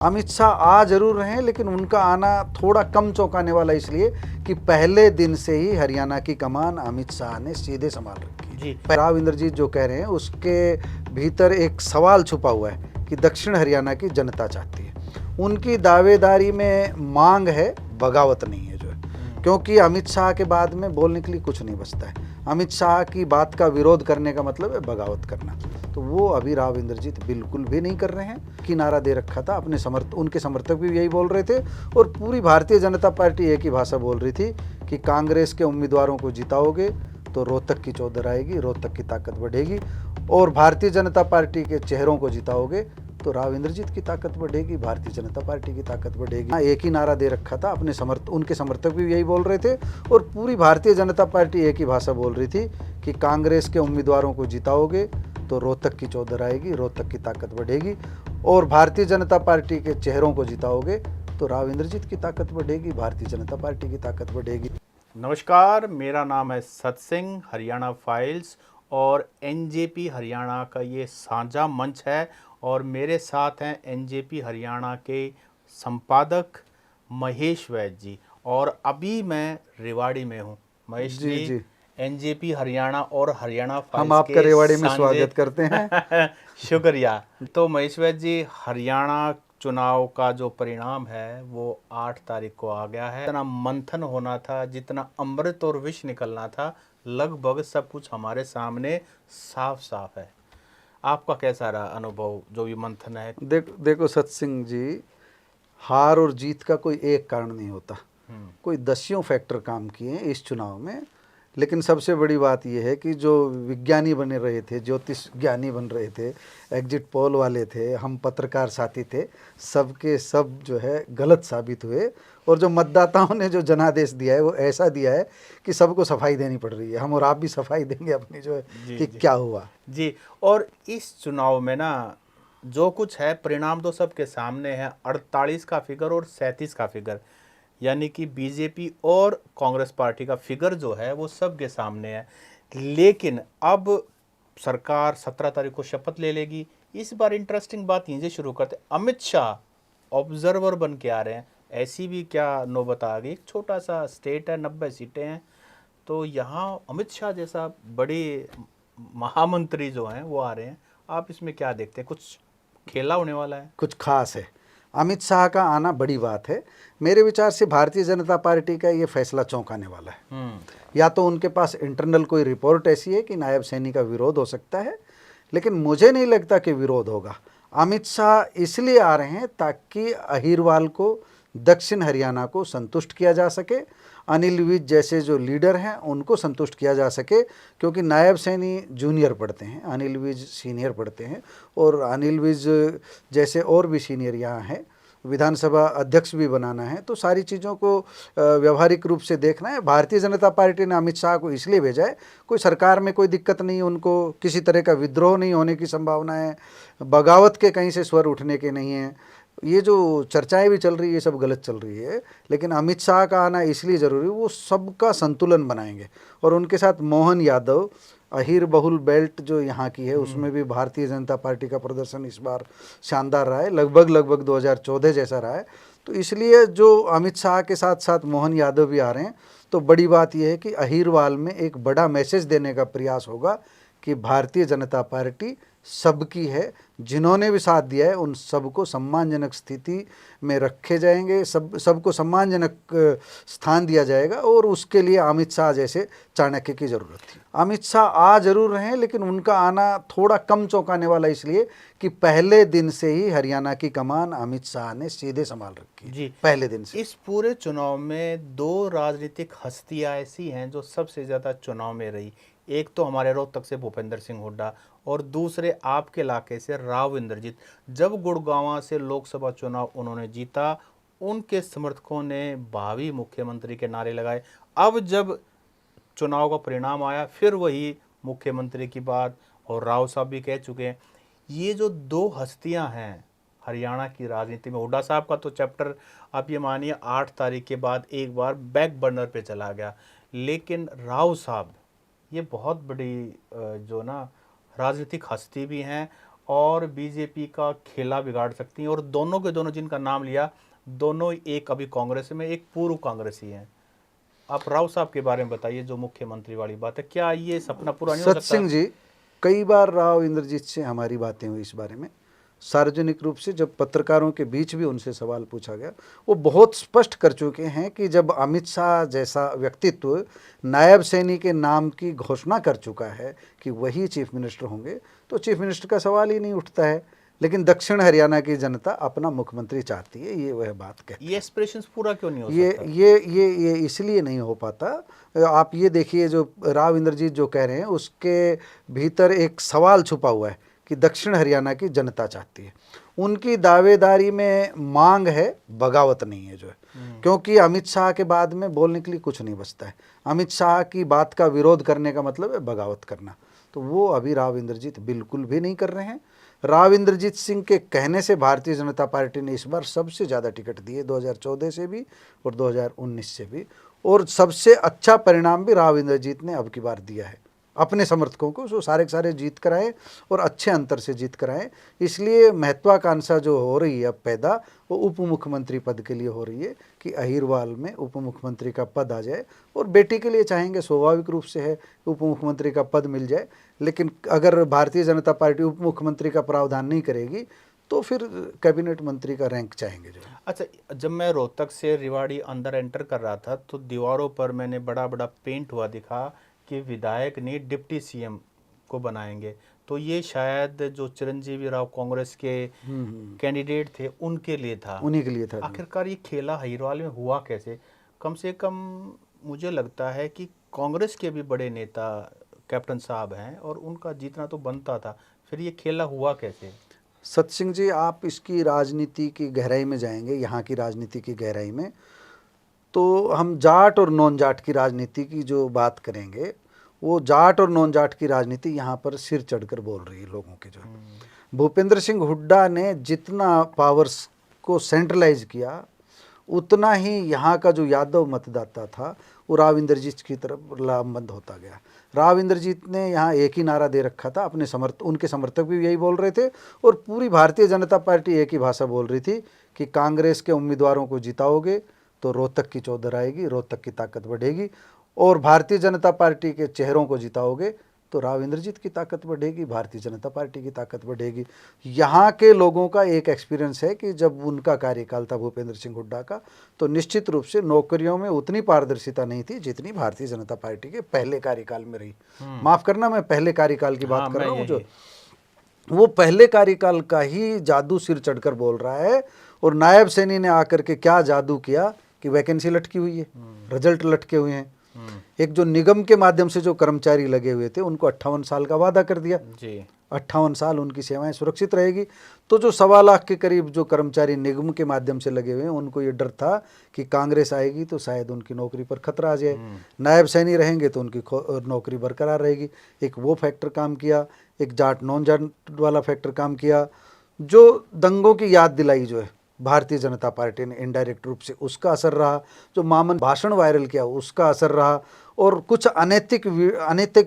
अमित शाह आ जरूर रहे हैं, लेकिन उनका आना थोड़ा कम चौंकाने वाला इसलिए कि पहले दिन से ही हरियाणा की कमान अमित शाह ने सीधे संभाल रखी जी। राव इंद्रजीत जो कह रहे हैं उसके भीतर एक सवाल छुपा हुआ है कि दक्षिण हरियाणा की जनता चाहती है। उनकी दावेदारी में मांग है, बगावत नहीं है जो है, क्योंकि अमित शाह के बाद में बोलने के लिए कुछ नहीं बचता है। अमित शाह की बात का विरोध करने का मतलब है बगावत करना, तो वो अभी राव इंद्रजीत बिल्कुल भी नहीं कर रहे हैं। कि नारा दे रखा था अपने उनके समर्थक भी यही बोल रहे थे और पूरी भारतीय जनता पार्टी एक ही भाषा बोल रही थी कि कांग्रेस के उम्मीदवारों को जिताओगे तो रोहतक की चौधर आएगी, रोहतक की ताकत बढ़ेगी, और भारतीय जनता पार्टी के चेहरों को जिताओगे तो राव इंद्रजीत की ताकत बढ़ेगी, भारतीय जनता पार्टी की ताकत बढ़ेगी। एक ही नारा दे रखा था अपने उनके समर्थक भी यही बोल रहे थे और पूरी भारतीय जनता पार्टी एक ही भाषा बोल रही थी कि कांग्रेस के उम्मीदवारों को जिताओगे तो रोहतक की चौधर आएगी, रोहतक की ताकत बढ़ेगी, और भारतीय जनता पार्टी के चेहरों को जिताओगे तो राव इंद्रजीत की ताकत बढ़ेगी, भारतीय जनता पार्टी की ताकत बढ़ेगी। नमस्कार, मेरा नाम है सतसिंह, हरियाणा फाइल्स और एनजेपी हरियाणा का ये साझा मंच है और मेरे साथ हैं एनजेपी हरियाणा के संपादक महेश वैद्य जी, और अभी मैं रेवाड़ी में हूँ। महेश जी, एनजेपी हरियाणा और हरियाणा फाइल्स हम आपका रेवाड़ी में स्वागत करते हैं। शुक्रिया। तो महेश वैद्य जी, हरियाणा चुनाव का जो परिणाम है वो 8 तारीख को आ गया है। जितना मंथन होना था, जितना अमृत और विष निकलना था, लगभग सब कुछ हमारे सामने साफ साफ है। आपका कैसा रहा अनुभव, जो भी मंथन है? देखो सतसिंह जी, हार और जीत का कोई एक कारण नहीं होता, कोई दसियों फैक्टर काम किए हैं इस चुनाव में। लेकिन सबसे बड़ी बात यह है कि जो विज्ञानी बने रहे थे, ज्योतिष ज्ञानी बन रहे थे, एग्जिट पोल वाले थे, हम पत्रकार साथी थे, सबके सब जो है गलत साबित हुए। और जो मतदाताओं ने जो जनादेश दिया है वो ऐसा दिया है कि सबको सफाई देनी पड़ रही है। हम और आप भी सफाई देंगे अपनी जो है कि क्या हुआ जी। और इस चुनाव में ना जो कुछ है, परिणाम तो सबके सामने है। 48 का फिगर और 37 का फिगर, यानी कि बीजेपी और कांग्रेस पार्टी का फिगर जो है वो सबके सामने है। लेकिन अब सरकार 17 तारीख को शपथ ले लेगी। इस बार इंटरेस्टिंग बात यहीं से शुरू करते, अमित शाह ऑब्जर्वर बन के आ रहे हैं। ऐसी भी क्या नौबत आ गई, एक छोटा सा स्टेट है, 90 सीटें हैं, तो यहाँ अमित शाह जैसा बड़े महामंत्री जो हैं वो आ रहे हैं। आप इसमें क्या देखते हैं? कुछ खेला होने वाला है? कुछ खास है। अमित शाह का आना बड़ी बात है। मेरे विचार से भारतीय जनता पार्टी का ये फैसला चौंकाने वाला है। या तो उनके पास इंटरनल कोई रिपोर्ट ऐसी है कि नायब सैनी का विरोध हो सकता है, लेकिन मुझे नहीं लगता कि विरोध होगा। अमित शाह इसलिए आ रहे हैं ताकि अहिरवाल को, दक्षिण हरियाणा को संतुष्ट किया जा सके, अनिल विज जैसे जो लीडर हैं उनको संतुष्ट किया जा सके, क्योंकि नायब सैनी जूनियर पढ़ते हैं, अनिल विज सीनियर पढ़ते हैं, और अनिल विज जैसे और भी सीनियर यहाँ हैं। विधानसभा अध्यक्ष भी बनाना है, तो सारी चीज़ों को व्यवहारिक रूप से देखना है। भारतीय जनता पार्टी ने अमित शाह को इसलिए भेजा है, कोई सरकार में कोई दिक्कत नहीं, उनको किसी तरह का विद्रोह नहीं होने की संभावना है, बगावत के कहीं से स्वर उठने के नहीं हैं। ये जो चर्चाएं भी चल रही है ये सब गलत चल रही है, लेकिन अमित शाह का आना इसलिए ज़रूरी है, वो सबका संतुलन बनाएंगे। और उनके साथ मोहन यादव, अहीर बहुल बेल्ट जो यहाँ की है उसमें भी भारतीय जनता पार्टी का प्रदर्शन इस बार शानदार रहा है, लगभग 2014 जैसा रहा है। तो इसलिए जो अमित शाह के साथ साथ मोहन यादव भी आ रहे हैं, तो बड़ी बात यह है कि अहीरवाल में एक बड़ा मैसेज देने का प्रयास होगा कि भारतीय जनता पार्टी सबकी है, जिन्होंने भी साथ दिया है उन सबको सम्मानजनक स्थिति में रखे जाएंगे, सबको सम्मानजनक स्थान दिया जाएगा, और उसके लिए अमित शाह जैसे चाणक्य की ज़रूरत थी। अमित शाह आ जरूर रहे हैं, लेकिन उनका आना थोड़ा कम चौंकाने वाला इसलिए कि पहले दिन से ही हरियाणा की कमान अमित शाह ने सीधे संभाल रखी है। जी, पहले दिन से। इस पूरे चुनाव में दो राजनीतिक हस्तियां ऐसी हैं जो सबसे ज़्यादा चुनाव में रही। एक तो हमारे रोहतक से भूपेंद्र सिंह हुड्डा, और दूसरे आपके इलाके से राव इंद्रजीत। जब गुड़गांव से लोकसभा चुनाव उन्होंने जीता, उनके समर्थकों ने भावी मुख्यमंत्री के नारे लगाए। अब जब चुनाव का परिणाम आया, फिर वही मुख्यमंत्री की बात, और राव साहब भी कह चुके हैं। ये जो दो हस्तियां हैं हरियाणा की राजनीति में, हुड्डा साहब का तो चैप्टर आप ये मानिए 8 तारीख के बाद एक बार बैक बर्नर पे चला गया, लेकिन राव साहब ये बहुत बड़ी जो ना राजनीतिक हस्ती भी हैं, और बीजेपी का खेला बिगाड़ सकती हैं। और दोनों के दोनों जिनका नाम लिया, दोनों एक अभी कांग्रेस में, एक पूर्व कांग्रेसी हैं। आप राव साहब के बारे में बताइए, जो मुख्यमंत्री वाली बात है, क्या ये सपना पूरा नहीं हो सकता? सत्सिंह जी, कई बार राव इंद्रजीत से हमारी बातें हुई इस बारे में, सार्वजनिक रूप से जब पत्रकारों के बीच भी उनसे सवाल पूछा गया, वो बहुत स्पष्ट कर चुके हैं कि जब अमित शाह जैसा व्यक्तित्व नायब सैनी के नाम की घोषणा कर चुका है कि वही चीफ मिनिस्टर होंगे, तो चीफ मिनिस्टर का सवाल ही नहीं उठता है। लेकिन दक्षिण हरियाणा की जनता अपना मुख्यमंत्री चाहती है, ये वह बात कहती है। ये एस्पिरेशंस पूरा क्यों नहीं हो ये सकता? ये इसलिए नहीं हो पाता। आप ये देखिए, जो राव इंद्रजीत जो कह रहे हैं उसके भीतर एक सवाल छुपा हुआ है कि दक्षिण हरियाणा की जनता चाहती है। उनकी दावेदारी में मांग है, बगावत नहीं है जो है। क्योंकि अमित शाह के बाद में बोलने के लिए कुछ नहीं बचता है। अमित शाह की बात का विरोध करने का मतलब है बगावत करना, तो वो अभी राव इंद्रजीत बिल्कुल भी नहीं कर रहे हैं। राव इंद्रजीत सिंह के कहने से भारतीय जनता पार्टी ने इस बार सबसे ज़्यादा टिकट दिए, 2014 से भी और 2019 से भी, और सबसे अच्छा परिणाम भी राव इंद्रजीत ने अब की बार दिया है अपने समर्थकों को। जो सारे के सारे जीत कराए और अच्छे अंतर से जीत कराए। इसलिए महत्वाकांक्षा जो हो रही है अब पैदा, वो उप मुख्यमंत्री पद के लिए हो रही है कि अहिरवाल में उप मुख्यमंत्री का पद आ जाए। और बेटी के लिए चाहेंगे, स्वाभाविक रूप से है, उप मुख्यमंत्री का पद मिल जाए। लेकिन अगर भारतीय जनता पार्टी उप मुख्यमंत्री का प्रावधान नहीं करेगी तो फिर कैबिनेट मंत्री का रैंक चाहेंगे जो। अच्छा, जब मैं रोहतक से रेवाड़ी अंदर एंटर कर रहा था, तो दीवारों पर मैंने बड़ा बड़ा पेंट हुआ दिखा कि विधायक ने डिप्टी सीएम को बनाएंगे। तो ये शायद जो चिरंजीवी राव कांग्रेस के कैंडिडेट थे उनके लिए था, उन्हीं के लिए था। आखिरकार ये खेला हरियाणा में हुआ कैसे? कम से कम मुझे लगता है कि कांग्रेस के भी बड़े नेता कैप्टन साहब हैं और उनका जीतना तो बनता था, फिर ये खेला हुआ कैसे? सत्सिंह जी, आप इसकी राजनीति की गहराई में जाएंगे, यहाँ की राजनीति की गहराई में, तो हम जाट और नॉन जाट की राजनीति की जो बात करेंगे, वो जाट और नॉन जाट की राजनीति यहाँ पर सिर चढ़कर बोल रही है लोगों के जो। भूपेंद्र सिंह हुड्डा ने जितना पावर्स को सेंट्रलाइज किया, उतना ही यहाँ का जो यादव मतदाता था वो राव इंद्रजीत की तरफ लामबंद होता गया। राव इंद्रजीत ने यहाँ एक ही नारा दे रखा था, अपने उनके समर्थक भी यही बोल रहे थे और पूरी भारतीय जनता पार्टी एक ही भाषा बोल रही थी कि कांग्रेस के उम्मीदवारों को जिताओगे तो रोहतक की चौधर आएगी, रोहतक की ताकत बढ़ेगी, और भारतीय जनता पार्टी के चेहरों को जिताओगे तो राव इंद्रजीत की ताकत बढ़ेगी, भारतीय जनता पार्टी की ताकत बढ़ेगी। यहाँ के लोगों का एक एक्सपीरियंस है कि जब उनका कार्यकाल था भूपेंद्र सिंह हुड्डा का, तो निश्चित रूप से नौकरियों में उतनी पारदर्शिता नहीं थी जितनी भारतीय जनता पार्टी के पहले कार्यकाल में रही। माफ़ करना, मैं पहले कार्यकाल की बात कर रहा हूँ। जो वो पहले कार्यकाल का ही जादू सिर चढ़कर बोल रहा है। और नायब सैनी ने आकर के क्या जादू किया कि वैकेंसी लटकी हुई है, रिजल्ट लटके हुए हैं। एक जो निगम के माध्यम से जो कर्मचारी लगे हुए थे उनको 58 साल का वादा कर दिया जी, 58 साल उनकी सेवाएं सुरक्षित रहेगी। तो जो 1.25 लाख के करीब जो कर्मचारी निगम के माध्यम से लगे हुए हैं, उनको ये डर था कि कांग्रेस आएगी तो शायद उनकी नौकरी पर खतरा आ जाए, नायब सैनी रहेंगे तो उनकी नौकरी बरकरार रहेगी। एक वो फैक्टर काम किया, एक जाट नॉन जाट वाला फैक्टर काम किया। जो दंगों की याद दिलाई जो है भारतीय जनता पार्टी ने इनडायरेक्ट रूप से, उसका असर रहा। जो मामन भाषण वायरल किया उसका असर रहा। और कुछ अनैतिक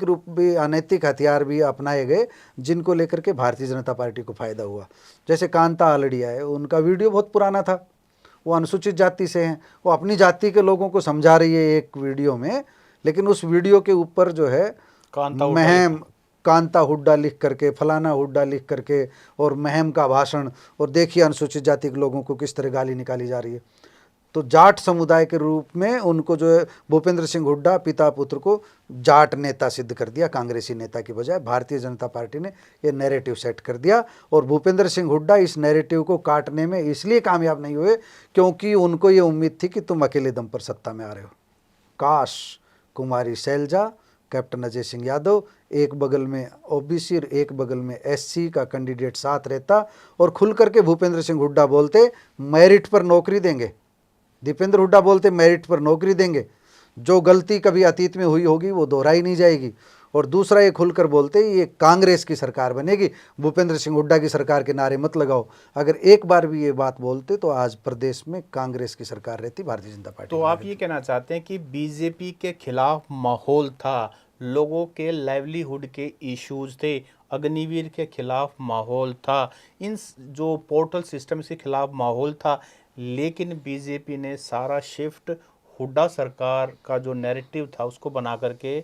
रूप भी, अनैतिक हथियार भी अपनाए गए जिनको लेकर के भारतीय जनता पार्टी को फायदा हुआ। जैसे कांता आलड़िया है, उनका वीडियो बहुत पुराना था, वो अनुसूचित जाति से हैं, वो अपनी जाति के लोगों को समझा रही है एक वीडियो में, लेकिन उस वीडियो के ऊपर जो है महम कांता हुड्डा लिख करके, फलाना हुड्डा लिख करके, और महम का भाषण, और देखिए अनुसूचित जाति के लोगों को किस तरह गाली निकाली जा रही है। तो जाट समुदाय के रूप में उनको जो है भूपेंद्र सिंह हुड्डा पिता पुत्र को जाट नेता सिद्ध कर दिया, कांग्रेसी नेता की बजाय भारतीय जनता पार्टी ने ये नैरेटिव सेट कर दिया। और भूपेंद्र सिंह हुड्डा इस नैरेटिव को काटने में इसलिए कामयाब नहीं हुए क्योंकि उनको ये उम्मीद थी कि तुम अकेले दम पर सत्ता में आ रहे हो। काश कुमारी शैलजा, कैप्टन अजय सिंह यादव, एक बगल में ओबीसी और एक बगल में एससी का कैंडिडेट साथ रहता और खुल करके भूपेंद्र सिंह हुड्डा बोलते मेरिट पर नौकरी देंगे, दीपेंद्र हुड्डा बोलते मेरिट पर नौकरी देंगे, जो गलती कभी अतीत में हुई होगी वो दोहराई नहीं जाएगी। और दूसरा ये खुलकर बोलते ये कांग्रेस की सरकार बनेगी, भूपेंद्र सिंह हुड्डा की सरकार के नारे मत लगाओ। अगर एक बार भी ये बात बोलते तो आज प्रदेश में कांग्रेस की सरकार रहती, भारतीय जनता पार्टी। तो आप ये कहना चाहते हैं कि बीजेपी के खिलाफ माहौल था, लोगों के लाइवलीहुड के इश्यूज थे, अग्निवीर के खिलाफ माहौल था, जो पोर्टल सिस्टम के खिलाफ माहौल था, लेकिन बीजेपी ने सारा शिफ्ट हुड्डा सरकार का जो नैरेटिव था उसको बना करके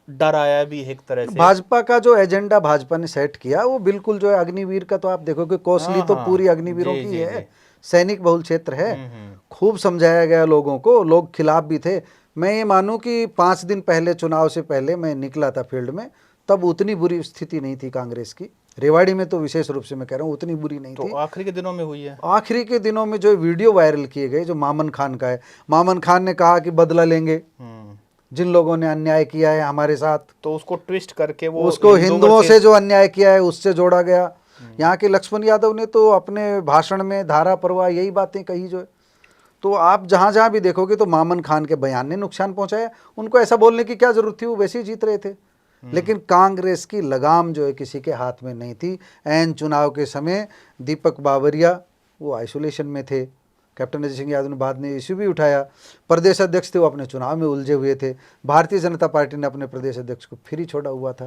डराया भी एक तरह से। भाजपा का जो एजेंडा भाजपा ने सेट किया वो बिल्कुल जो है अग्निवीर का, तो आप देखोगे कोसली तो हाँ, पूरी अग्निवीरों जी, की जी, है, जी। सैनिक बहुल क्षेत्र है। खूब समझाया गया लोगों को, लोग खिलाफ भी थे। मैं ये मानूं कि 5 दिन पहले, चुनाव से पहले मैं निकला था फील्ड में, तब उतनी बुरी स्थिति नहीं थी कांग्रेस की। रेवाड़ी में तो विशेष रूप से मैं कह रहा हूँ उतनी बुरी नहीं तो थी। आखिरी के दिनों में हुई है। आखिरी के दिनों में जो वीडियो वायरल किए गए, जो मामन खान का है, मामन खान ने कहा कि बदला लेंगे जिन लोगों ने अन्याय किया है हमारे साथ, तो उसको ट्विस्ट करके वो उसको हिंदुओं से जो अन्याय किया है उससे जोड़ा गया। यहाँ के लक्ष्मण यादव ने तो अपने भाषण में धारा प्रवाह यही बातें कही जो है। तो आप जहाँ जहाँ भी देखोगे तो मामन खान के बयान ने नुकसान पहुंचाया। उनको ऐसा बोलने की क्या जरूरत थी, वो वैसे ही जीत रहे थे। लेकिन कांग्रेस की लगाम जो है किसी के हाथ में नहीं थी। ऐन चुनाव के समय दीपक बावरिया वो आइसोलेशन में थे, कैप्टन अजय सिंह यादव ने बाद में इश्यू भी उठाया। प्रदेश अध्यक्ष थे वो अपने चुनाव में उलझे हुए थे। भारतीय जनता पार्टी ने अपने प्रदेश अध्यक्ष को फिर ही छोड़ा हुआ था।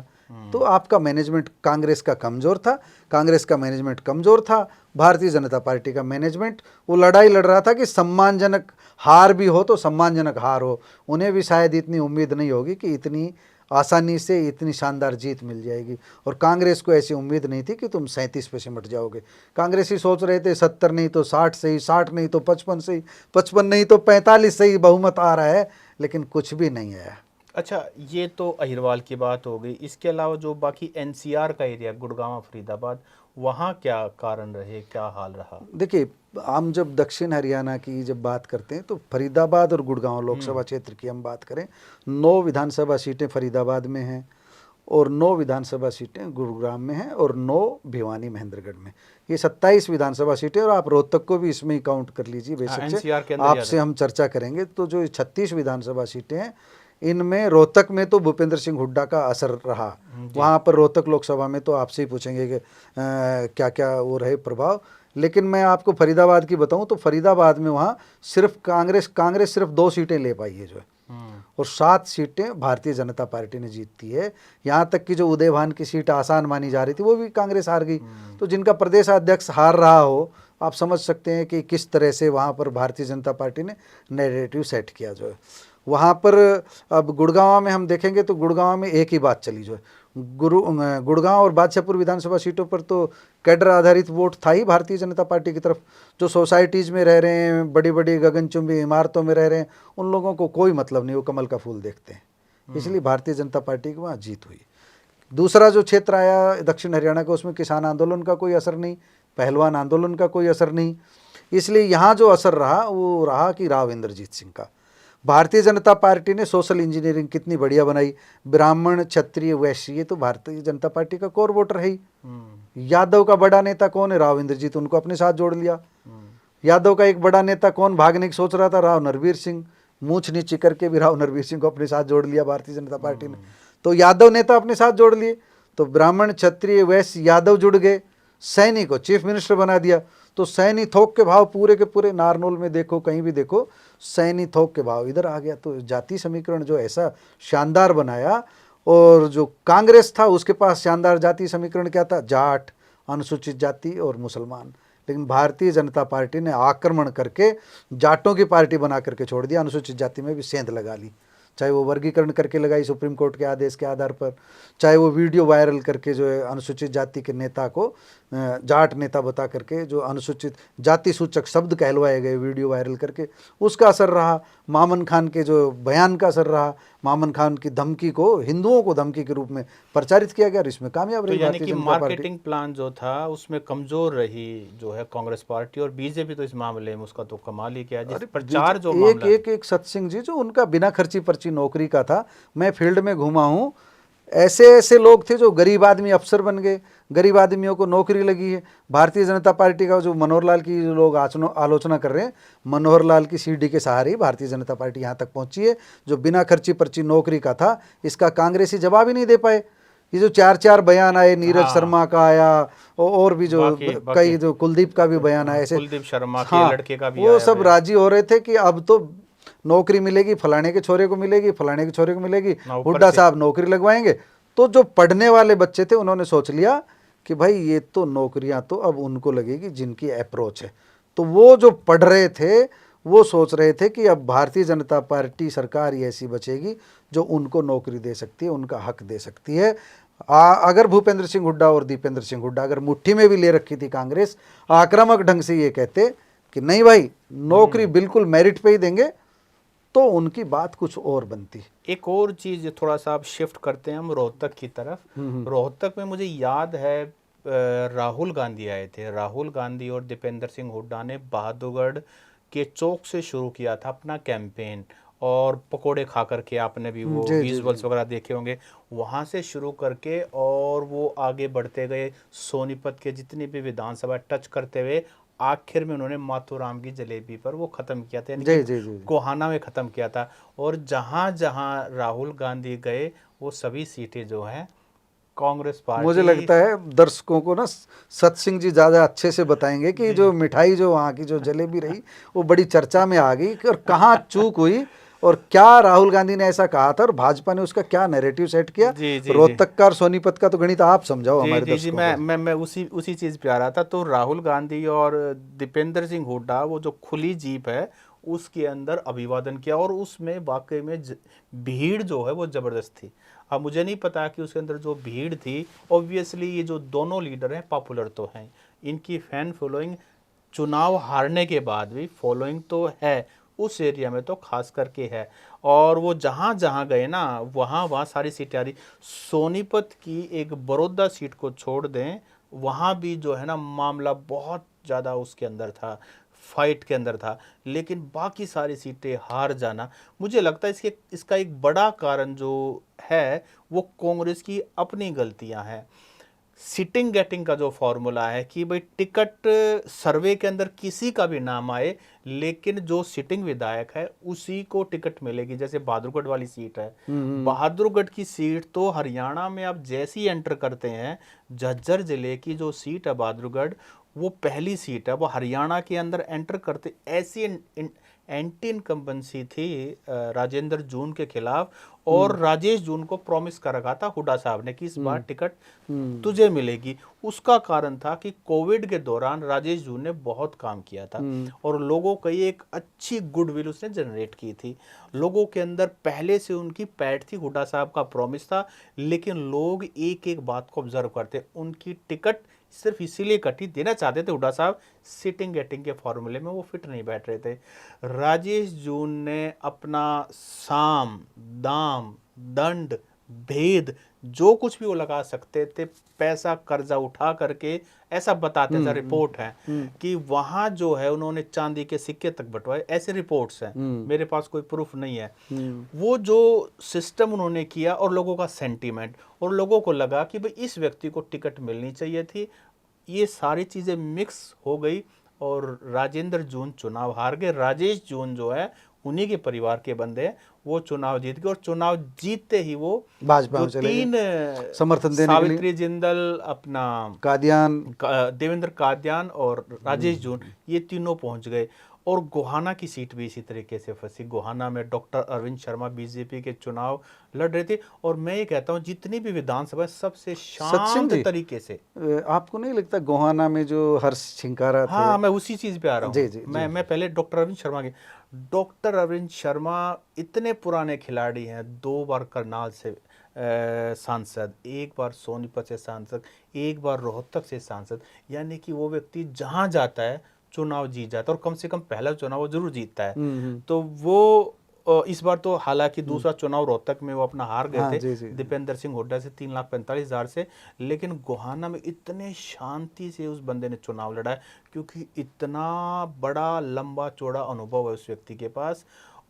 तो आपका मैनेजमेंट कांग्रेस का कमज़ोर था, कांग्रेस का मैनेजमेंट कमज़ोर था। भारतीय जनता पार्टी का मैनेजमेंट वो लड़ाई लड़ रहा था कि सम्मानजनक हार भी हो तो सम्मानजनक हार हो। उन्हें भी शायद इतनी उम्मीद नहीं होगी कि इतनी आसानी से इतनी शानदार जीत मिल जाएगी, और कांग्रेस को ऐसी उम्मीद नहीं थी कि तुम 37 पे सिमट जाओगे। कांग्रेसी सोच रहे थे 70 नहीं तो 60 सही, 60 नहीं तो 55 सही, 55 नहीं तो 45 सही बहुमत आ रहा है, लेकिन कुछ भी नहीं आया। अच्छा, ये तो अहिरवाल की बात हो गई। इसके अलावा जो बाकी एनसीआर का एरिया, गुड़गांव, फरीदाबाद, वहाँ क्या कारण रहे, क्या हाल रहा? देखिए, हम जब दक्षिण हरियाणा की जब बात करते हैं तो फरीदाबाद और गुड़गांव लोकसभा क्षेत्र की हम बात करें, 9 विधानसभा सीटें फरीदाबाद में हैं और 9 विधानसभा सीटें गुरुग्राम में हैं और 9 भिवानी महेंद्रगढ़ में। ये 27 विधानसभा सीटें, और आप रोहतक को भी इसमें ही काउंट कर लीजिए। बेशक एनसीआर के से अंदर आपसे हम चर्चा करेंगे। तो जो 36 विधानसभा सीटें हैं, इनमें रोहतक में तो भूपेंद्र सिंह हुड्डा का असर रहा। वहाँ पर रोहतक लोकसभा में तो आपसे ही पूछेंगे कि क्या क्या वो रहे प्रभाव। लेकिन मैं आपको फरीदाबाद की बताऊं तो फरीदाबाद में वहाँ सिर्फ कांग्रेस सिर्फ 2 सीटें ले पाई है जो है, और 7 सीटें भारतीय जनता पार्टी ने जीती है। यहाँ तक कि जो उदय भान की सीट आसान मानी जा रही थी वो भी कांग्रेस हार गई। तो जिनका प्रदेश अध्यक्ष हार रहा हो, आप समझ सकते हैं कि किस तरह से वहाँ पर भारतीय जनता पार्टी ने नैरेटिव सेट किया जो है। वहाँ पर अब गुड़गांव में हम देखेंगे तो गुड़गांव में एक ही बात चली जो है, गुड़गांव और बादशाहपुर विधानसभा सीटों पर तो कैडर आधारित वोट था ही भारतीय जनता पार्टी की तरफ। जो सोसाइटीज़ में रह रहे हैं, बड़ी बड़ी गगनचुंबी इमारतों में रह रहे हैं, उन लोगों को कोई मतलब नहीं, वो कमल का फूल देखते हैं। इसलिए भारतीय जनता पार्टी की वहाँ जीत हुई। दूसरा जो क्षेत्र आया दक्षिण हरियाणा का, उसमें किसान आंदोलन का कोई असर नहीं, पहलवान आंदोलन का कोई असर नहीं। इसलिए यहाँ जो असर रहा वो रहा कि राव इंद्रजीत सिंह का। भारतीय जनता पार्टी ने सोशल इंजीनियरिंग कितनी बढ़िया बनाई। ब्राह्मण, क्षत्रिय, वैश्य, ये तो भारतीय जनता पार्टी का कोर वोटर है ही। यादव का बड़ा नेता कौन है? राव इंद्रजीत, उनको अपने साथ जोड़ लिया। यादव का एक बड़ा नेता कौन भागने की सोच रहा था? राव नरवीर सिंह, मूछ नीची करके भी राव नरवीर सिंह को अपने साथ जोड़ लिया भारतीय जनता पार्टी ने। तो यादव नेता अपने साथ जोड़ लिए, तो ब्राह्मण, क्षत्रिय, वैश्य, यादव जुड़ गए। सैनी को चीफ मिनिस्टर बना दिया। तो सैनी थोक के भाव पूरे के पूरे नारनौल में देखो, कहीं भी देखो, सैनी थोक के भाव इधर आ गया। तो जाति समीकरण जो ऐसा शानदार बनाया, और जो कांग्रेस था उसके पास शानदार जाति समीकरण क्या था? जाट, अनुसूचित जाति और मुसलमान। लेकिन भारतीय जनता पार्टी ने आक्रमण करके जाटों की पार्टी बना करके छोड़ दिया, अनुसूचित जाति में भी सेंध लगा ली। चाहे वो वर्गीकरण करके लगाई सुप्रीम कोर्ट के आदेश के आधार पर, चाहे वो वीडियो वायरल करके जो है अनुसूचित जाति के नेता को जाट नेता बता करके जो अनुसूचित जाति सूचक शब्द कहलवाए गए वीडियो वायरल करके, उसका असर रहा। मामन खान के जो बयान का असर रहा। मामन खान की धमकी को हिंदुओं को धमकी के रूप में प्रचारित किया गया, और इसमें कामयाब रही यानी भारतीय कि जनता पार्टी। मार्केटिंग प्लान जो था उसमें कमजोर रही जो है कांग्रेस पार्टी, और बीजेपी तो इस मामले में उसका तो कमाल ही किया। जिस प्रचार जो मामला एक सत्सिंह जी जो उनका बिना खर्ची पर्ची नौकरी का था, मैं फील्ड में घूमा हूँ, ऐसे ऐसे लोग थे जो गरीब आदमी अफसर बन गए, गरीब आदमियों को नौकरी लगी है। भारतीय जनता पार्टी का जो मनोहर लाल की जो लोग आलोचना कर रहे हैं, मनोहर लाल की सीढ़ी के सहारे ही भारतीय जनता पार्टी यहाँ तक पहुँची है। जो बिना खर्ची पर्ची नौकरी का था, इसका कांग्रेसी जवाब ही नहीं दे पाए। ये जो 4 बयान आए, नीरज शर्मा का आया, और भी जो कई जो कुलदीप का भी बयान आया, ऐसे कुलदीप शर्मा के लड़के का भी वो सब राजी हो रहे थे कि अब तो नौकरी मिलेगी फलाने के छोरे को मिलेगी, फलाने के छोरे को मिलेगी, ना ऊपर हुड्डा से। साहब नौकरी लगवाएंगे। तो जो पढ़ने वाले बच्चे थे उन्होंने सोच लिया कि भाई ये तो नौकरियां तो अब उनको लगेगी जिनकी अप्रोच है। तो वो जो पढ़ रहे थे वो सोच रहे थे कि अब भारतीय जनता पार्टी सरकार ही ऐसी बचेगी जो उनको नौकरी दे सकती है, उनका हक दे सकती है। अगर भूपेंद्र सिंह हुड्डा और दीपेंद्र सिंह हुड्डा अगर मुट्ठी में भी ले रखी थी कांग्रेस, आक्रामक ढंग से ये कहते कि नहीं भाई नौकरी बिल्कुल मेरिट पे ही देंगे, तो उनकी बात कुछ और बनती। एक और चीज थोड़ा सा आप शिफ्ट करते हैं हम रोहतक की तरफ। रोहतक में मुझे याद है राहुल गांधी आए थे। राहुल गांधी और दीपेंद्र सिंह हुड्डा ने बहादुरगढ़ के चौक से शुरू किया था अपना कैंपेन, और पकोड़े खा करके आपने भी वो जी जी विजुअल्स जी। वगैरह देखे होंगे। वहाँ से शुरू करके और वो आगे बढ़ते गए, सोनीपत के जितनी भी विधानसभा टच करते हुए आखिर में उन्होंने माथुराम की जलेबी पर वो ख़त्म किया था, यानी जी कि जी जी। गोहाना में ख़त्म किया था। और जहाँ जहाँ राहुल गांधी गए वो सभी सीटें जो हैं कांग्रेस मुझे पार्टी। लगता है दर्शकों को ना सत सिंह जी ज़्यादा अच्छे से बताएंगे कि जो मिठाई जो वहाँ की जो जलेबी रही वो बड़ी चर्चा में आ गई और कहाँ चूक हुई और क्या राहुल गांधी ने ऐसा कहा था और भाजपा ने उसका क्या नैरेटिव सेट किया। जी जी जी रोहतक का और सोनीपत का तो गणित आप समझाओ जी हमारे जी जी दर्शकों मैं को। मैं मैं उसी उसी चीज़ पे आ रहा था। तो राहुल गांधी और दीपेंद्र सिंह हुड्डा, वो जो खुली जीप है उसके अंदर अभिवादन किया, और उसमें वाकई में भीड़ जो है वो ज़बरदस्त थी। अब मुझे नहीं पता कि उसके अंदर जो भीड़ थी, ऑब्वियसली ये जो दोनों लीडर हैं पॉपुलर तो हैं, इनकी फैन फॉलोइंग चुनाव हारने के बाद भी फॉलोइंग तो है, उस एरिया में तो खास करके है। और वो जहाँ जहाँ गए ना वहाँ वहाँ सारी सीटें आ रही। सोनीपत की एक बड़ौदा सीट को छोड़ दें, वहाँ भी जो है ना मामला बहुत ज़्यादा उसके अंदर था, फाइट के अंदर था। लेकिन बाकी सारी सीटें हार जाना, मुझे लगता है इसका एक बड़ा कारण जो है वो कांग्रेस की अपनी गलतियां हैं। सिटिंग गेटिंग का जो फॉर्मूला है कि भाई टिकट सर्वे के अंदर किसी का भी नाम आए, लेकिन जो सिटिंग विधायक है उसी को टिकट मिलेगी। जैसे बहादुरगढ़ वाली सीट है, बहादुरगढ़ की सीट तो हरियाणा में आप जैसे ही एंटर करते हैं, झज्जर जिले की जो सीट है बहादुरगढ़, वो पहली सीट है, वो हरियाणा के अंदर एंटर करते ऐसी एंटी इनकम्बेंसी थी राजेंद्र जून के खिलाफ। और राजेश जून को प्रॉमिस कर रखा था हुड्डा साहब ने कि इस बार टिकट तुझे मिलेगी। उसका कारण था कि कोविड के दौरान राजेश जून ने बहुत काम किया था और लोगों को एक अच्छी गुडविल उसने जनरेट की थी। लोगों के अंदर पहले से उनकी पैठ थी, हुड्डा साहब का प्रॉमिस था। लेकिन लोग एक एक बात को ऑब्जर्व करते, उनकी टिकट सिर्फ इसीलिए कटी, देना चाहते थे हुड्डा साहब, सिटिंग गेटिंग के फॉर्मूले में वो फिट नहीं बैठ रहे थे। राजेश जून ने अपना साम दाम दंड भेद जो कुछ भी वो लगा सकते थे, पैसा कर्जा उठा करके, ऐसा बताते हैं, रिपोर्ट है कि वहां जो है उन्होंने चांदी के सिक्के तक बंटवाए, ऐसे रिपोर्ट्स हैं, मेरे पास कोई प्रूफ नहीं है। वो जो सिस्टम उन्होंने किया और लोगों का सेंटीमेंट, और लोगों को लगा कि भाई इस व्यक्ति को टिकट मिलनी चाहिए थी, ये सारी चीजें मिक्स हो गई और राजेंद्र जून चुनाव हार गए। राजेश जून जो है उन्हीं के परिवार के बंदे हैं, वो चुनाव जीत गए और चुनाव जीतते ही वो भाजपा जो में चले गए तीन समर्थन देने के लिए। सावित्री जिंदल, अपना कादियान। देवेंद्र कादियान और राजेश जून, ये तीनों पहुंच गए। और गोहाना की सीट भी इसी तरीके से फंसी। गोहाना में डॉक्टर अरविंद शर्मा बीजेपी के चुनाव लड़ रहे थे, और मैं ये कहता हूँ जितनी भी विधानसभा सबसे सत्सिंह शांत जी, तरीके से। आपको नहीं लगता गोहाना में जो हर्ष छिंकारा थे। हाँ, मैं उसी चीज पे आ रहा जी हूँ। जी जी। मैं पहले डॉक्टर अरविंद शर्मा के, डॉक्टर अरविंद शर्मा इतने पुराने खिलाड़ी हैं, 2 बार करनाल से सांसद, 1 बार सोनीपत से सांसद, 1 बार रोहतक से सांसद, यानी कि वो व्यक्ति जहाँ जाता है चुनाव जीत जाता है, और कम से कम पहला चुनाव वो जरूर जीतता है। तो वो इस बार तो हालांकि दूसरा चुनाव रोहतक में वो अपना हार गए हाँ थे जी जी। दीपेंद्र सिंह हुड्डा से 3,45,000 से। लेकिन गोहाना में इतने शांति से उस बंदे ने चुनाव लड़ा है, क्योंकि इतना बड़ा लंबा चौड़ा अनुभव है उस व्यक्ति के पास।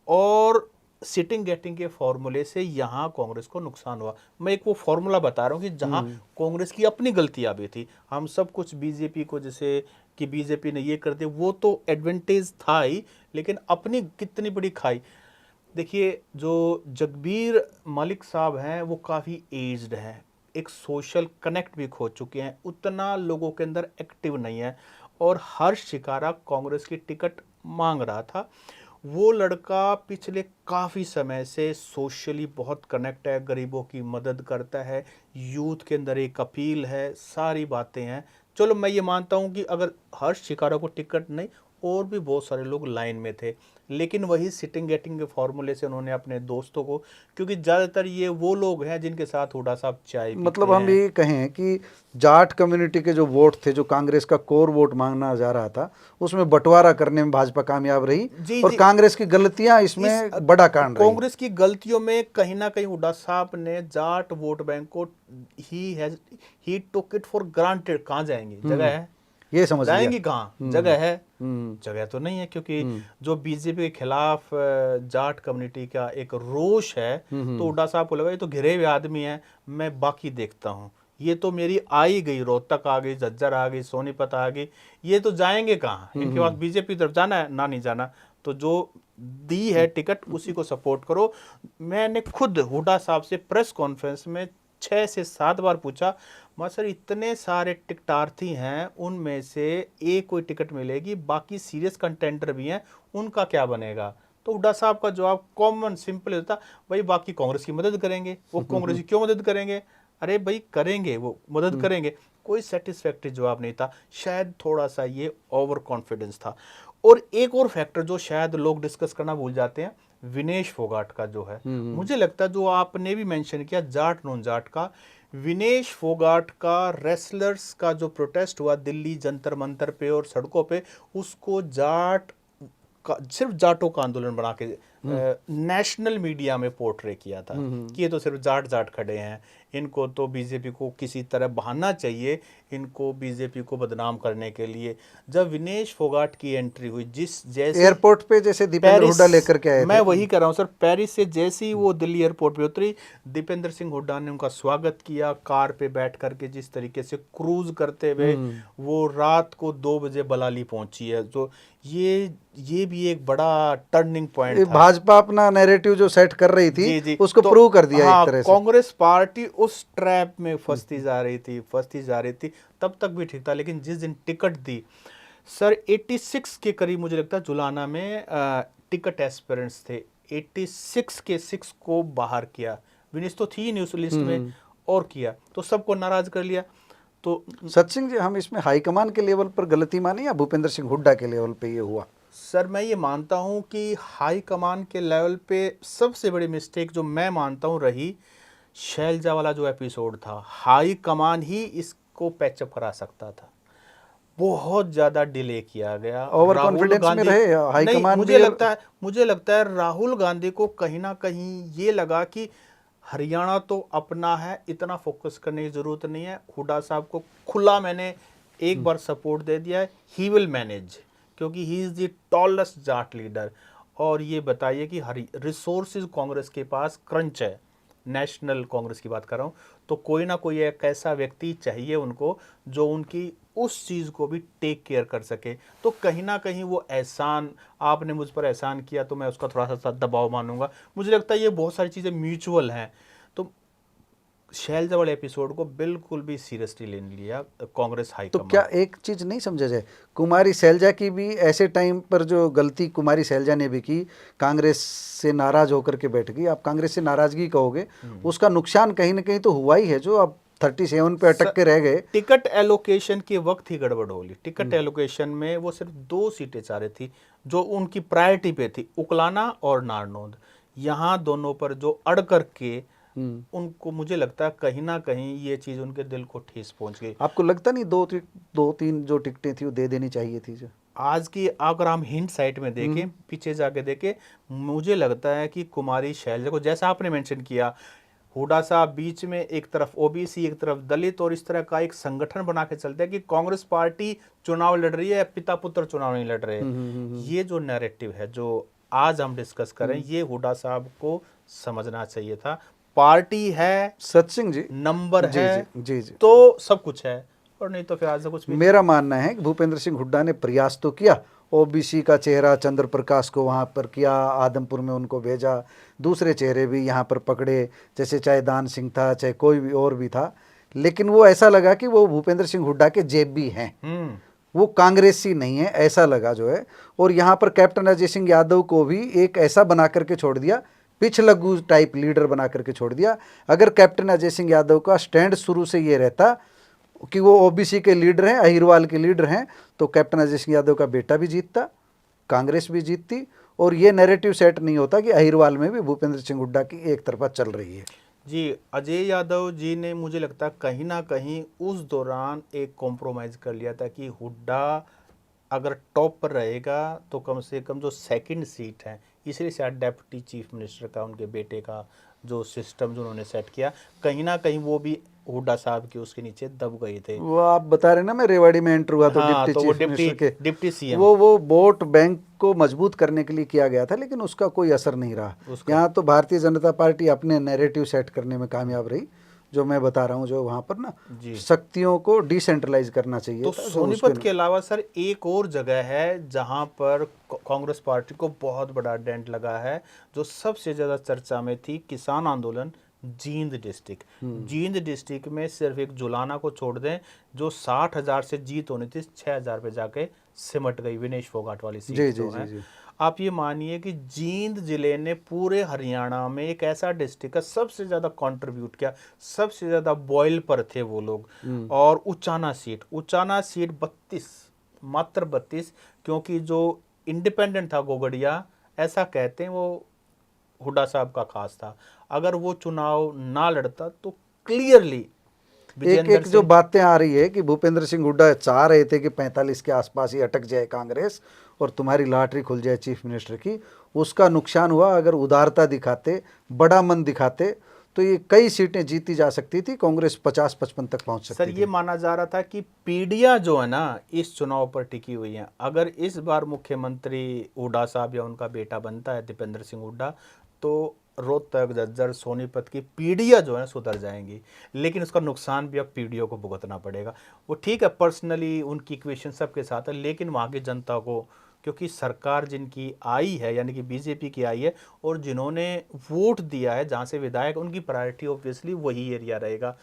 और सिटिंग गेटिंग के फॉर्मूले से यहाँ कांग्रेस को नुकसान हुआ। मैं एक वो फॉर्मूला बता रहा हूँ कि जहाँ कांग्रेस की अपनी गलतियां भी थी। हम सब कुछ बीजेपी को, जैसे कि बीजेपी ने ये कर दिया, वो तो एडवांटेज था ही, लेकिन अपनी कितनी बड़ी खाई। देखिए, जो जगबीर मलिक साहब हैं वो काफ़ी एज्ड हैं, एक सोशल कनेक्ट भी खो चुके हैं, उतना लोगों के अंदर एक्टिव नहीं है। और हर्ष शिकारा कांग्रेस की टिकट मांग रहा था, वो लड़का पिछले काफ़ी समय से सोशली बहुत कनेक्ट है, गरीबों की मदद करता है, यूथ के अंदर एक अपील है, सारी बातें हैं। चलो मैं ये मानता हूँ कि अगर हर्ष शिकारा को टिकट नहीं, और भी बहुत सारे लोग लाइन में थे, लेकिन वही सिटिंग गेटिंग के फॉर्मूले से उन्होंने अपने दोस्तों को, क्योंकि ज़्यादातर ये वो लोग हैं जिनके साथ हुड्डा साहब चाय पीते मतलब हम हैं। ये कहें कि जाट कम्युनिटी के जो वोट थे, जो कांग्रेस का कोर वोट मांगना जा रहा था, उसमें बंटवारा करने में भाजपा कामयाब रही जी और जी, कांग्रेस की गलतियां इसमें बड़ा कांड रही। कांग्रेस की गलतियों में कहीं ना कहीं हुड्डा साहब ने जाट वोट बैंक को ही टुक इट फॉर ग्रांटेड। कहाँ जाएंगे, जगह है, ये समझ लिया। जाएंगी कहाँ, जगह है, हम्म। जगह तो नहीं है, क्योंकि जो बीजेपी के खिलाफ जाट कम्युनिटी का एक रोष है, तो हुड्डा साहब को लगा ये तो घिरे हुए आदमी है, मैं बाकी देखता हूँ, ये तो मेरी आई गई, रोहतक आ गई, झज्जर आ गई, सोनीपत आ गई, ये तो जाएंगे कहाँ, इनके पास बीजेपी तरफ जाना है ना, नहीं जाना, तो जो दी है टिकट उसी को सपोर्ट करो। मैंने खुद हुड्डा साहब से प्रेस कॉन्फ्रेंस में 6 से 7 बार पूछा, मैं सर इतने सारे टिकटार्थी हैं, उनमें से एक कोई टिकट मिलेगी, बाकी सीरियस कंटेंडर भी हैं, उनका क्या बनेगा? तो हुड्डा साहब का जवाब कॉमन सिंपल होता, भाई बाकी कांग्रेस की मदद करेंगे। वो कांग्रेस की क्यों मदद करेंगे? अरे भाई करेंगे, वो मदद करेंगे। कोई सेटिस्फैक्टरी जवाब नहीं था, शायद थोड़ा सा ये ओवर कॉन्फिडेंस था। और एक और फैक्टर जो शायद लोग डिस्कस करना भूल जाते हैं, विनेश फोगाट का जो है, मुझे लगता है जो आपने भी मेंशन किया जाट नॉन जाट का, विनेश फोगाट का रेसलर्स का जो प्रोटेस्ट हुआ दिल्ली जंतर मंतर पे और सड़कों पे, उसको जाट सिर्फ जाटों का आंदोलन बना के नेशनल मीडिया में पोर्ट्रे किया था कि ये तो सिर्फ जाट जाट खड़े हैं, इनको तो बीजेपी को किसी तरह बहाना चाहिए इनको बीजेपी को बदनाम करने के लिए। जब विनेश फोगाट की एंट्री हुई, जिस जैसे एयरपोर्ट पे जैसे दीपेंद्र हुड्डा लेकर के आए मैं थे, वही कर रहा हूँ सर, पेरिस से जैसे ही वो दिल्ली एयरपोर्ट पे उतरी, दीपेंद्र सिंह हुड्डा ने उनका स्वागत किया, कार पे बैठ करके जिस तरीके से क्रूज करते हुए वो रात को 2 बजे बलाली पहुंची है, तो ये भी एक बड़ा टर्निंग पॉइंट था। भाजपा अपना नैरेटिव जो सेट कर रही थी, जी जी, उसको तो प्रूव कर दिया हाँ, एक तरह से। कांग्रेस पार्टी उस ट्रैप में फंसती जा रही थी, तब तक भी ठीक था, लेकिन जिस दिन टिकट दी सर, 86 के करीब मुझे लगता है जुलाना में टिकट एस्पिरेंट्स थे, 86 के 6 को बाहर किया, विनेश तो थी नहीं उस लिस्ट में, और किया तो सबको नाराज कर लिया। तो सत्सिंह जी, हम इसमें हाईकमान के लेवल पर गलती माने या भूपेंद्र सिंह हुड्डा के लेवल पे ये हुआ? सर मैं ये मानता हूँ कि हाई कमान के लेवल पे सबसे बड़ी मिस्टेक जो मैं मानता हूँ रही, शैलजा वाला जो एपिसोड था, हाई कमान ही इसको पैचअप करा सकता था, बहुत ज्यादा डिले किया गया। ओवर राहुल कॉन्फिडेंस में गांधी रहे नहीं, हाईकमान मुझे भी। लगता है राहुल गांधी को कहीं ना कहीं ये लगा कि हरियाणा तो अपना है, इतना फोकस करने की जरूरत नहीं है, हुड्डा साहब को खुला मैंने एक बार सपोर्ट दे दिया है, ही विल मैनेज, क्योंकि he is the tallest Jat leader. और ये बताइए कि रिसोर्सेज कांग्रेस के पास क्रंच है, नेशनल कांग्रेस की बात कर रहा हूँ, तो कोई ना कोई एक ऐसा व्यक्ति चाहिए उनको जो उनकी उस चीज़ को भी टेक केयर कर सके। तो कहीं ना कहीं वो एहसान, आपने मुझ पर एहसान किया तो मैं उसका थोड़ा सा दबाव मानूंगा, मुझे लगता है ये बहुत सारी चीज़ें म्यूचुअल हैं। तो शैलजा वाले एपिसोड को बिल्कुल भी सीरियसली ले लिया कांग्रेस हाई तो कमान। क्या एक चीज नहीं समझा जाए, कुमारी शैलजा की भी ऐसे टाइम पर जो गलती कुमारी शैलजा ने भी की, कांग्रेस से नाराज होकर के बैठ गई। आप कांग्रेस से नाराजगी कहोगे, उसका नुकसान कहीं ना कहीं तो हुआ ही है, जो अब 37 पे अटक के रह गए। टिकट एलोकेशन के वक्त ही गड़बड़ हो गई। टिकट एलोकेशन में वो सिर्फ 2 सीटें चाह रही थी जो उनकी प्रायोरिटी पे थी, उकलाना और नारनौंद, यहाँ दोनों पर जो अड़ करके उनको, मुझे लगता है कहीं ना कहीं ये चीज उनके दिल को ठेस पहुंच गई। आपको लगता नहीं 2-3 जो टिकटें थी वो दे देनी चाहिए थी? जो आज की अगर हम हिंट साइट में देखें, पीछे जाके देखें, मुझे लगता है कि कुमारी शैलजा को, जैसा आपने मेंशन किया, हुड्डा साहब बीच में एक तरफ ओबीसी एक तरफ दलित, और इस तरह का एक संगठन बना के चलते हैं कि कांग्रेस पार्टी चुनाव लड़ रही है, पिता पुत्र चुनाव नहीं लड़ रहे। ये जो नैरेटिव है जो आज हम डिस्कस करें, ये हुड्डा साहब को समझना चाहिए था। पार्टी है, सत्सिंह जी, नंबर जी, है, जी, जी, तो सब कुछ है, और नहीं तो फिर आज से कुछ भी। मेरा मानना है कि भूपेंद्र सिंह हुड्डा ने प्रयास तो किया, ओबीसी का चेहरा चंद्र प्रकाश को वहाँ पर किया, आदमपुर में उनको भेजा, दूसरे चेहरे भी यहाँ पर पकड़े, जैसे चाहे दान सिंह था, चाहे कोई भी और भी था, लेकिन वो ऐसा लगा कि वो भूपेंद्र सिंह हुड्डा के जेब भी हैं। वो कांग्रेसी नहीं है ऐसा लगा जो है। और यहाँ पर कैप्टन अजय सिंह यादव को भी एक ऐसा बना करके छोड़ दिया, पिछलग्गू टाइप लीडर बना करके छोड़ दिया। अगर कैप्टन अजय सिंह यादव का स्टैंड शुरू से ये रहता कि वो ओबीसी के लीडर हैं, अहिरवाल के लीडर हैं, तो कैप्टन अजय सिंह यादव का बेटा भी जीतता, कांग्रेस भी जीतती, और ये नैरेटिव सेट नहीं होता कि अहिरवाल में भी भूपेंद्र सिंह हुड्डा की एक तरफा चल रही है। जी, अजय यादव जी ने मुझे लगता है कहीं ना कहीं उस दौरान एक कॉम्प्रोमाइज कर लिया था कि हुड्डा अगर टॉप पर रहेगा तो कम से कम जो सेकंड सीट है, इसलिए शायद डेप्यूटी चीफ मिनिस्टर का उनके बेटे का जो सिस्टम जो उन्होंने सेट किया, कहीं ना कहीं वो भी हुड्डा साहब के उसके नीचे दब गए थे। वो आप बता रहे ना, मैं रेवाड़ी में एंटर हुआ तो हाँ, डिप्टी तो वो चीफ मिनिस्टर के डिप्टी सीएम वो वोट बैंक को मजबूत करने के लिए किया गया था, लेकिन उसका कोई असर नहीं रहा। यहाँ तो भारतीय जनता पार्टी अपने नैरेटिव सेट करने में कामयाब रही, जो मैं बता रहा हूँ, जो वहाँ पर ना शक्तियों को डिसेंट्रलाइज करना चाहिए तो था। सोनीपत के अलावा सर एक और जगह है जहां पर कांग्रेस पार्टी को बहुत बड़ा डेंट लगा है, जो सबसे ज्यादा चर्चा में थी, किसान आंदोलन जींद डिस्ट्रिक्ट। जींद डिस्ट्रिक्ट में सिर्फ एक जुलाना को छोड़ दें, जो 60,000 से जीत होनी थी, 6,000 पे जाके सिमट गई, विनेश फोगाट वाली सीट जो है। आप ये मानिए कि जींद जिले ने पूरे हरियाणा में एक ऐसा डिस्ट्रिक्ट का सबसे ज़्यादा कंट्रीब्यूट किया, सबसे ज़्यादा बॉयल पर थे वो लोग। और उचाना सीट 32, मात्र 32, क्योंकि जो इंडिपेंडेंट था गोगड़िया, ऐसा कहते हैं वो हुड्डा साहब का खास था। अगर वो चुनाव ना लड़ता तो क्लियरली एक जो बातें आ रही है कि भूपेंद्र सिंह हुड्डा चाह रहे थे कि 45 के आसपास ही अटक जाए कांग्रेस और तुम्हारी लॉटरी खुल जाए चीफ मिनिस्टर की, उसका नुकसान हुआ। अगर उदारता दिखाते, बड़ा मन दिखाते, तो ये कई सीटें जीती जा सकती थी, कांग्रेस 50-55 तक पहुंच सकती थी। सर, ये माना जा रहा था कि पीढ़ियां जो है ना इस चुनाव पर टिकी हुई हैं। अगर इस बार मुख्यमंत्री हुड्डा साहब या उनका बेटा बनता है दीपेंद्र सिंह हुड्डा, तो रोहतक, झज्जर, सोनीपत की पीढ़ियां जो है सुधर जाएंगी। लेकिन उसका नुकसान भी अब पीढ़ियों को भुगतना पड़ेगा। वो ठीक है, पर्सनली उनकी इक्वेशन सबके साथ है, लेकिन वहाँ की जनता को, क्योंकि सरकार जिनकी आई है, यानी कि बीजेपी की आई है, और जिन्होंने वोट दिया है जहाँ से विधायक, उनकी प्रायोरिटी ऑब्वियसली वही एरिया रहेगा।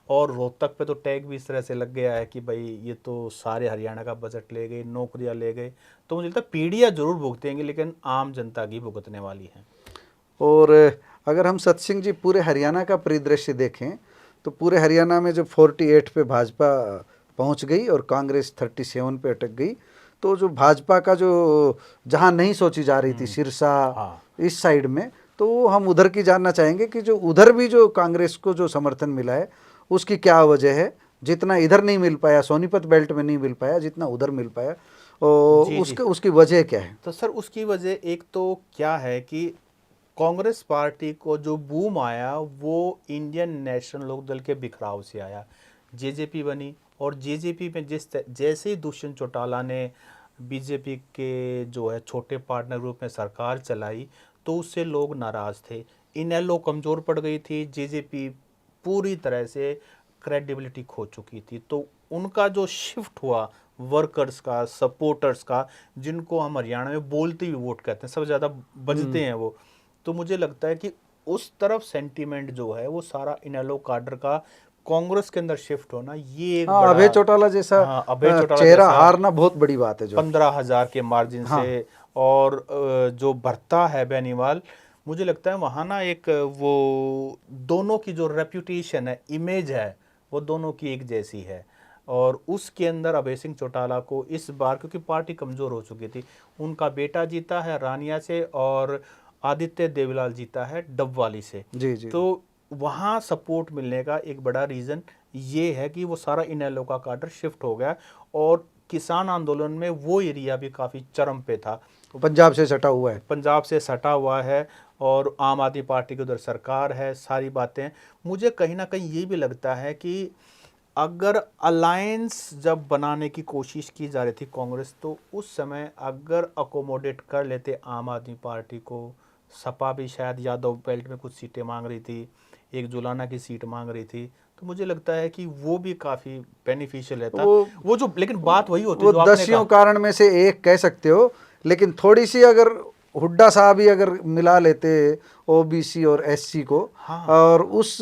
और रोहतक पे तो टैग भी इस तरह से लग गया है कि भाई ये तो सारे हरियाणा का बजट ले गए, नौकरियाँ ले गए। तो मुझे लगता है पीढ़ियाँ जरूर भुगतेंगी, लेकिन आम जनता की भुगतने वाली है। और अगर हम सतसिंह जी पूरे हरियाणा का परिदृश्य देखें, तो पूरे हरियाणा में जब 48 पे भाजपा पहुंच गई और कांग्रेस 37 पे अटक गई, तो जो भाजपा का जो जहां नहीं सोची जा रही थी, सिरसा, इस साइड में, तो हम उधर की जानना चाहेंगे कि जो उधर भी जो कांग्रेस को जो समर्थन मिला है, उसकी क्या वजह है। जितना इधर नहीं मिल पाया, सोनीपत बेल्ट में नहीं मिल पाया, जितना उधर मिल पाया, और उसकी वजह क्या है? तो सर, उसकी वजह एक तो क्या है कि कांग्रेस पार्टी को जो बूम आया वो इंडियन नेशनल लोकदल के बिखराव से आया। जेजेपी बनी, और जेजेपी में जैसे ही दुष्यंत चौटाला ने बीजेपी के जो है छोटे पार्टनर ग्रुप में सरकार चलाई, तो उससे लोग नाराज थे। इनेलो कमज़ोर पड़ गई थी, जेजेपी पूरी तरह से क्रेडिबिलिटी खो चुकी थी। तो उनका जो शिफ्ट हुआ वर्कर्स का, सपोर्टर्स का, जिनको हम हरियाणा में बोलते हुए वोट कहते हैं, सबसे ज़्यादा बजते हैं वो, तो मुझे लगता है कि उस तरफ सेंटीमेंट जो है वो सारा इनेलो काडर का कांग्रेस के अंदर शिफ्ट होना, ये एक बड़ा, अभय चौटाला जैसा चेहरा हारना बहुत बड़ी बात है। जो 15,000 के मार्जिन से, और जो भरता है बेनीवाल, मुझे लगता है वहाँ ना एक वो दोनों की जो रेप्यूटेशन है, इमेज है, वो दोनों की एक जैसी है। और उसके अंदर अभय सिंह चौटाला को इस बार, क्योंकि पार्टी कमज़ोर हो चुकी थी, उनका बेटा जीता है रानिया से, और आदित्य देवलाल जीता है डबवाली से। जी। तो वहाँ सपोर्ट मिलने का एक बड़ा रीज़न ये है कि वो सारा इनेलो का काडर शिफ्ट हो गया, और किसान आंदोलन में वो एरिया भी काफ़ी चरम पे था। पंजाब से सटा हुआ है, पंजाब से सटा हुआ है, और आम आदमी पार्टी की उधर सरकार है, सारी बातें। मुझे कहीं ना कहीं ये भी लगता है कि अगर अलायंस जब बनाने की कोशिश की जा रही थी कांग्रेस, तो उस समय अगर अकोमोडेट कर लेते आम आदमी पार्टी को, सपा भी शायद यादव बेल्ट में कुछ सीटें मांग रही थी, एक जुलाना की सीट मांग रही थी, तो मुझे लगता है कि वो भी काफ़ी बेनिफिशियल रहता। वो जो, लेकिन बात वही होती है जो आपने कहा, 10 कारण में से एक कह सकते हो, लेकिन थोड़ी सी अगर हुड्डा साहब ही अगर मिला लेते ओबीसी और एससी को, हाँ। और उस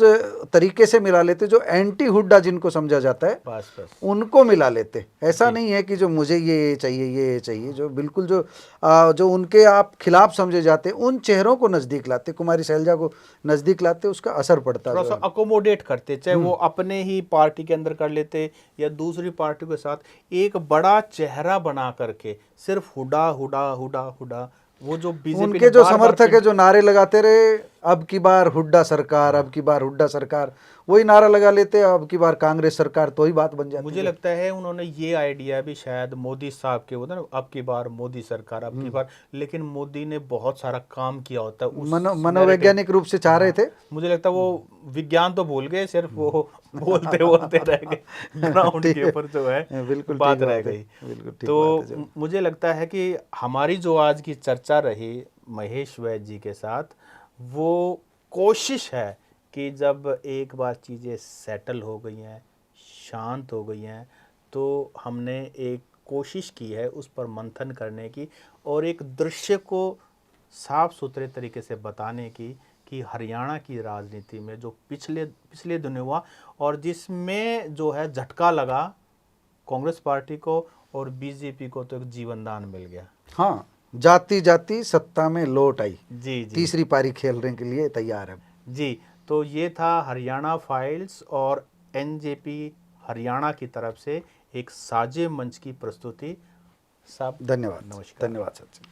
तरीके से मिला लेते जो एंटी हुड्डा जिनको समझा जाता है बस बस उनको मिला लेते। ऐसा जी। नहीं है कि जो मुझे ये चाहिए ये चाहिए, जो बिल्कुल जो उनके आप खिलाफ समझे जाते उन चेहरों को नज़दीक लाते, कुमारी शैलजा को नज़दीक लाते, उसका असर पड़ता थोड़ा जो सा है। अकोमोडेट करते, चाहे वो अपने ही पार्टी के अंदर कर लेते या दूसरी पार्टी के साथ, एक बड़ा चेहरा बना करके सिर्फ हुडा हुडा हुडा हुडा, वो जो बीजेपी उनके जो समर्थक है जो नारे लगाते रहे अब की बार हुड्डा सरकार, अब की बार हुड्डा सरकार, वही नारा लगा लेते, अब की बार कांग्रेस सरकार, तो ही बात बन जाती मुझे है। लगता है उन्होंने ये आइडिया भी शायद मोदी साहब के होता है ना, अब की बार मोदी सरकार, अब की बार, लेकिन मोदी ने बहुत सारा काम किया होता है उस narrative। मनोवैज्ञानिक रूप से चाह रहे थे। मुझे लगता है वो विज्ञान तो भूल गए, सिर्फ वो बोलते बोलते रह गए, ग्राउंड ठीक के है, ऊपर जो है बिल्कुल बात ठीक रह बात है, गई। बिल्कुल ठीक बात है तो जो। मुझे लगता है कि हमारी जो आज की चर्चा रही महेश वैद्य जी के साथ, वो कोशिश है कि जब एक बार चीज़ें सेटल हो गई हैं, शांत हो गई हैं, तो हमने एक कोशिश की है उस पर मंथन करने की और एक दृश्य को साफ सुथरे तरीके से बताने की कि हरियाणा की राजनीति में जो पिछले दिनों हुआ और जिसमें जो है झटका लगा कांग्रेस पार्टी को और बीजेपी को, तो एक जीवनदान मिल गया। हाँ, जाती जाती सत्ता में लौट आई, जी जी तीसरी पारी खेलने के लिए तैयार है। जी। तो ये था हरियाणा फाइल्स और एनजेपी हरियाणा की तरफ से एक साझे मंच की प्रस्तुति। साहब धन्यवाद, नमस्कार। धन्यवाद सचिन।